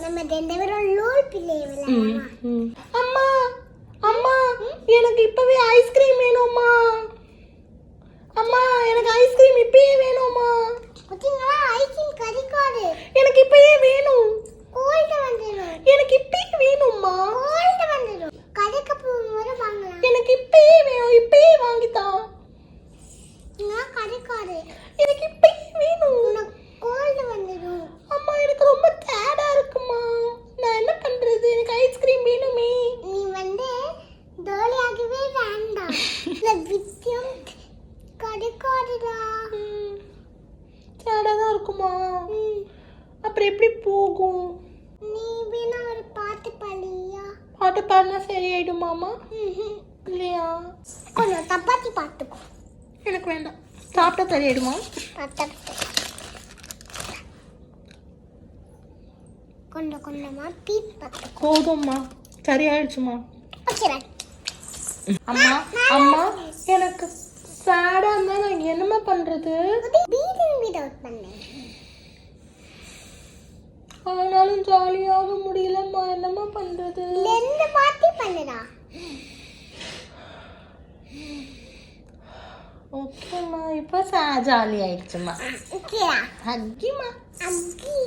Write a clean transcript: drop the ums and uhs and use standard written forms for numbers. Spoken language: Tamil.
நம்ம ரெண்டு பேரும் லோல் பிள்ளை விளையாடலாம். அம்மா அம்மா எனக்கு இப்பவே ஐஸ்கிரீம் வேணும்மா. அம்மா எனக்கு ஐஸ்கிரீம் இப்பவே வேணும்மா. பாத்தீங்களா ஐஸ்கிரீம் கறிக்காது. எனக்கு இப்பவே வேணும். கோல்ட் வந்துரும். எனக்கு இப்பவே வேணும்மா. கோல்ட் வந்துரும். கடைக்கு போகும்போது வாங்கலாம். எனக்கு இப்பவே வேணும். இப்பவே வாங்கி தா. நான் கறிக்காது. எனக்கு இப்பவே வேணும். உனக்கு கோல்ட் வந்துரும். அம்மா எனக்கு ரொம்ப சேடா இருக்குமா. நான் என்ன பண்றது? எனக்கு ஐஸ்கிரீம் வேணுமே. நீ வந்து டோலியாகவே வேண்டாம். இல்ல வித்தியம் கறிக்காதுடா. சேடா தான் இருக்குமா? அப்புறம் எப்படி போகும்? நீ வேணா ஒரு பாட்டு பாடியா? பாட்டு பாடினா சரியாயிடுமாமா? இல்லையா? கொஞ்சம் தப்பாத்தி பாட்டுக்கோ. எனக்கு வேண்டாம். சாப்பிட்டா சரியாயிடுமா? கொஞ்சம் கொஞ்சமா பீட் பாட்டு. போதும்மா, சரியாயிடுச்சுமா. ஓகே. அம்மா அம்மா எனக்கு சேடா இருந்தா நான் என்னம்மா பண்றது? பீடிங் வித்அவுட் பண்ணேன். ஆனாலும் ஜாலியாக முடியலம்மா. என்னம்மா பண்றது? ரெண்டு பாட்டு பண்ணுடா. ஓகேம்மா, இப்போ ஜாலி ஆயிடுச்சுமா. ஓகேயா? அக்கிமா அக்கி